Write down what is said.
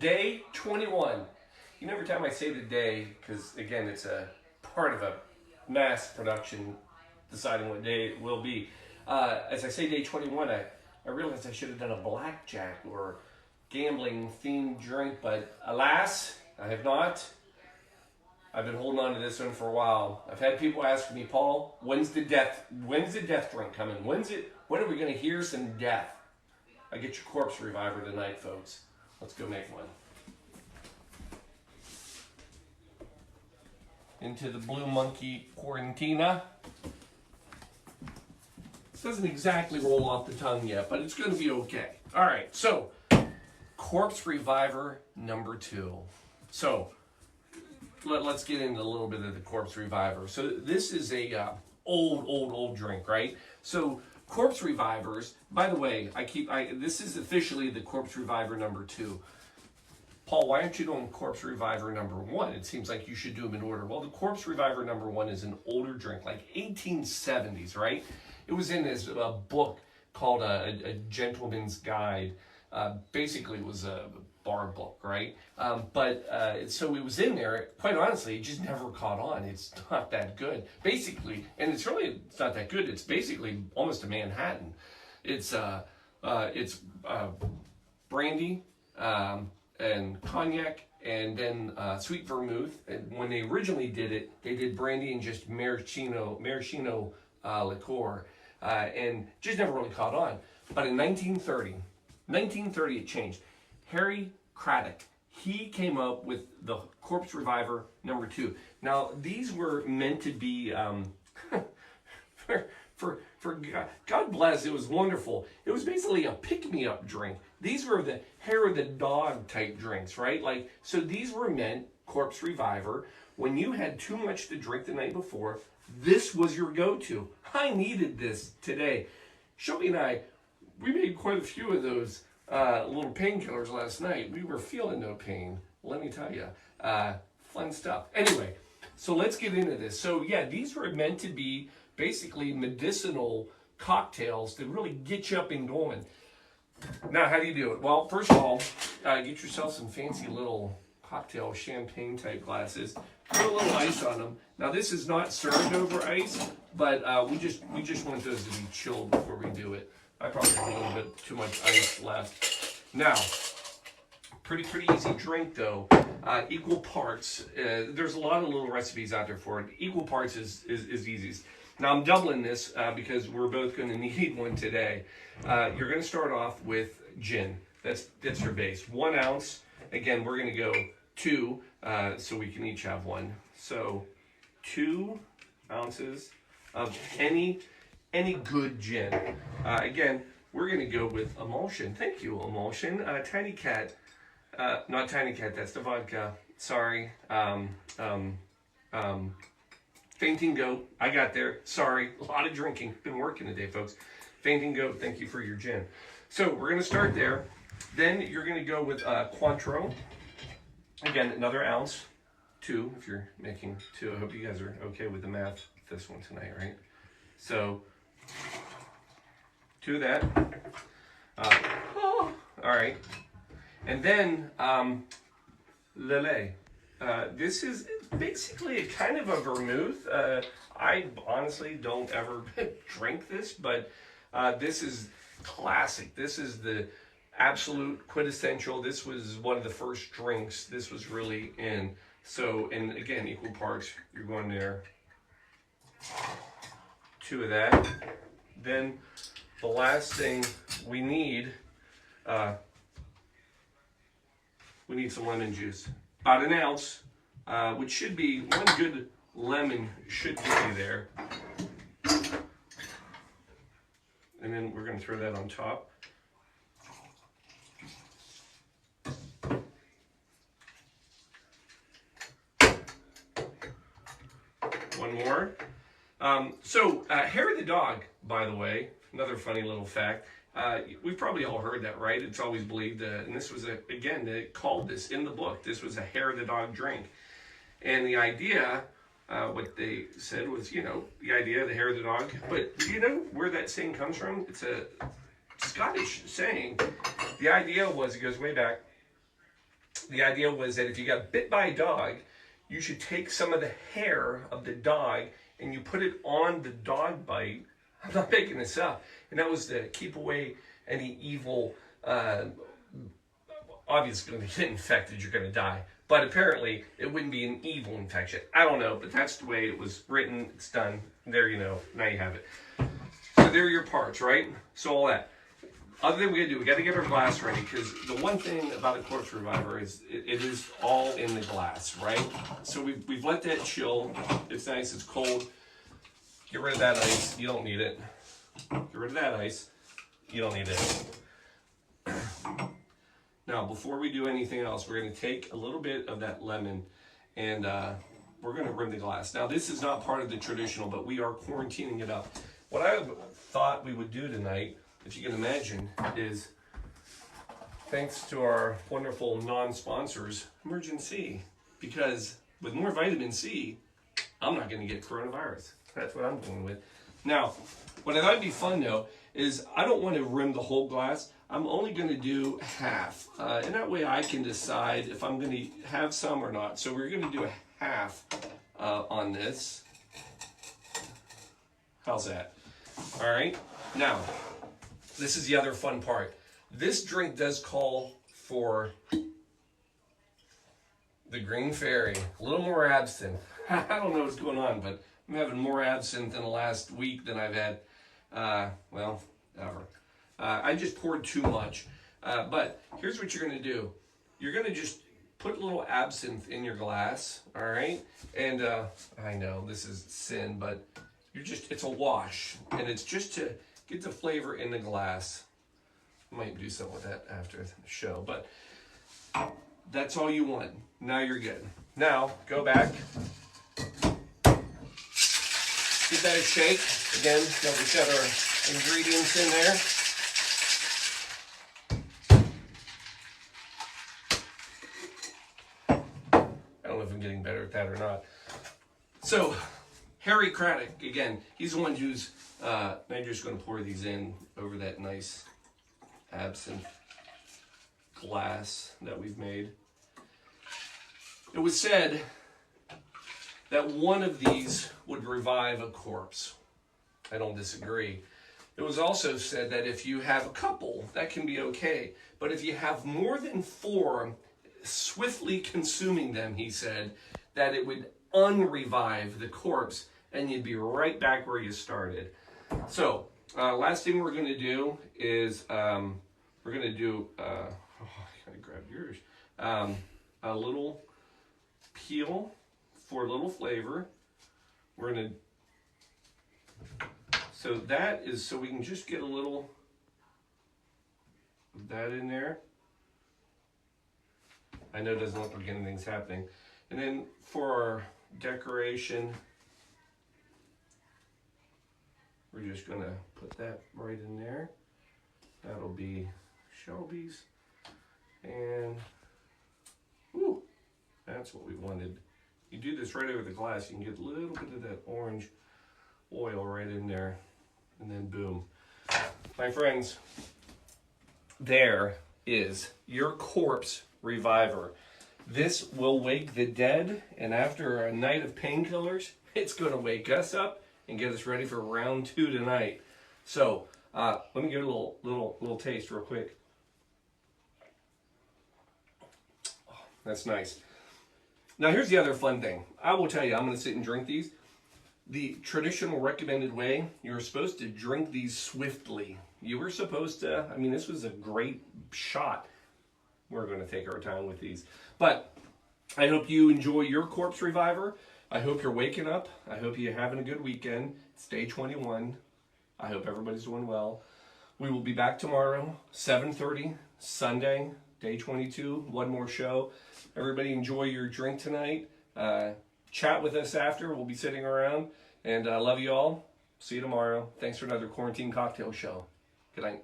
Day 21. You know, every time I say the day, because again, it's a part of a mass production deciding what day it will be. As I say day 21, I realized I should have done a blackjack or gambling themed drink, but alas, I have not. I've been holding on to this one for a while. I've had people ask me, Paul, when's the death drink coming? When are we going to hear some death? I get your corpse reviver tonight, folks. Let's go make one. Into the Blue Monkey Quarantina. This doesn't exactly roll off the tongue yet, but it's going to be okay. All right, so corpse reviver number 2. So let's get into a little bit of the corpse reviver. So this is a old drink, right? So corpse revivers, by the way, this is officially the corpse reviver number 2. Paul, why aren't you doing corpse reviver number 1? It seems like you should do them in order. Well, the corpse reviver number 1 is an older drink, like 1870s, right? It was in this book called a Gentleman's Guide. Basically, it was a bar book, right? So it was in there. Quite honestly, it just never caught on. It's not that good, basically, and it's not that good. It's basically almost a Manhattan. It's brandy and cognac, and then sweet vermouth. And when they originally did it, they did brandy and just maraschino liqueur, and just never really caught on. But in 1930, it changed. Harry Craddock, he came up with the corpse reviver number 2. Now, these were meant to be, for God bless, it was wonderful. It was basically a pick-me-up drink. These were the hair of the dog type drinks, right? So these were meant, corpse reviver, when you had too much to drink the night before, this was your go-to. I needed this today. Shelby and I, we made quite a few of those little painkillers last night. We were feeling no pain, let me tell you. Fun stuff. Anyway, so let's get into this. So yeah, these were meant to be basically medicinal cocktails to really get you up and going. Now, how do you do it? Well, first of all, get yourself some fancy little cocktail champagne type glasses. Put a little ice on them. Now, this is not served over ice, but we just want those to be chilled before we do it. I probably have a little bit too much ice left. Now, pretty easy drink though. Equal parts. There's a lot of little recipes out there for it. Equal parts is easiest. Now I'm doubling this because we're both going to need one today. You're going to start off with gin. That's your base. 1 ounce. Again, we're going to go 2, so we can each have 1. So 2 ounces of any good gin. Again, we're going to go with emulsion. Thank you, emulsion. Tiny Cat. Not Tiny Cat, that's the vodka. Sorry. Fainting Goat. I got there. Sorry. A lot of drinking. Been working today, folks. Fainting Goat, thank you for your gin. So we're going to start there. Then you're going to go with Cointreau. Again, another ounce. 2, if you're making 2. I hope you guys are okay with the math this one tonight, right? So 2 of that. All right. And then Lillet. This is basically a kind of a vermouth. I honestly don't ever drink this, but this is classic. This is the absolute quintessential. This was one of the first drinks. This was really in. So, and again, equal parts. You're going there. 2 of that. Then the last thing we need some lemon juice. About 1 ounce, which should be 1 good lemon should get you there. And then we're going to throw that on top. One more. Hair of the dog, by the way, another funny little fact. We've probably all heard that, right? It's always believed, and this was, again, they called this in the book, this was a hair of the dog drink. And the idea, what they said was, the idea of the hair of the dog. But do you know where that saying comes from? It's a Scottish saying. The idea was, it goes way back, the idea was that if you got bit by a dog, you should take some of the hair of the dog and you put it on the dog bite. I'm not making this up. And that was to keep away any evil, obviously, when you get infected, you're going to die. But apparently, it wouldn't be an evil infection. I don't know, but that's the way it was written. It's done. There you know. Now you have it. So there are your parts, right? So all that. Other than we got to get our glass ready, because the one thing about a corpse reviver is it is all in the glass, right? So we've let that chill. It's nice. It's cold. Get rid of that ice. You don't need it. Get rid of that ice. You don't need it. Now, before we do anything else, we're going to take a little bit of that lemon and we're going to rim the glass. Now, this is not part of the traditional, but we are quarantining it up. What I thought we would do tonight, if you can imagine, is thanks to our wonderful non-sponsors, Emergen-C, because with more vitamin C, I'm not going to get coronavirus. That's what I'm going with. Now, what I thought would be fun though is I don't want to rim the whole glass. I'm only going to do half, and that way I can decide if I'm going to have some or not. So we're going to do a half on this. How's that? All right. Now, this is the other fun part. This drink does call for the Green Fairy. A little more absinthe. I don't know what's going on, but I'm having more absinthe in the last week than I've had, well, ever. I just poured too much. But here's what you're going to do. You're going to just put a little absinthe in your glass, all right? And I know this is sin, but it's a wash. And it's just to get the flavor in the glass. I might do something with that after the show, but that's all you want. Now you're good. Now, go back. Give that a shake. Again, we've got our ingredients in there. I don't know if I'm getting better at that or not. So, Harry Craddock, again, he's the one who's, I'm just going to pour these in over that nice absinthe glass that we've made. It was said that one of these would revive a corpse. I don't disagree. It was also said that if you have a couple, that can be okay. But if you have more than 4, swiftly consuming them, he said, that it would unrevive the corpse and you'd be right back where you started. So, last thing we're going to do is, we're going to do, I gotta grab yours, a little peel for a little flavor. We're going to, so that is, so we can just get a little of that in there. I know it doesn't look like anything's happening. And then for our decoration, we're just going to put that right in there. That'll be Shelby's. And, whoo, that's what we wanted. You do this right over the glass, you can get a little bit of that orange oil right in there. And then boom. My friends, there is your corpse reviver. This will wake the dead, and after a night of painkillers, it's going to wake us up and get us ready for round 2 tonight. So, let me give it a little taste real quick. Oh, that's nice. Now, here's the other fun thing. I will tell you, I'm going to sit and drink these. The traditional recommended way, you're supposed to drink these swiftly. You were supposed to, I mean, this was a great shot. We're going to take our time with these. But I hope you enjoy your corpse reviver. I hope you're waking up. I hope you're having a good weekend. It's day 21. I hope everybody's doing well. We will be back tomorrow, 7:30, Sunday, day 22. One more show. Everybody enjoy your drink tonight. Chat with us after. We'll be sitting around. And I love you all. See you tomorrow. Thanks for another Quarantine Cocktail Show. Good night.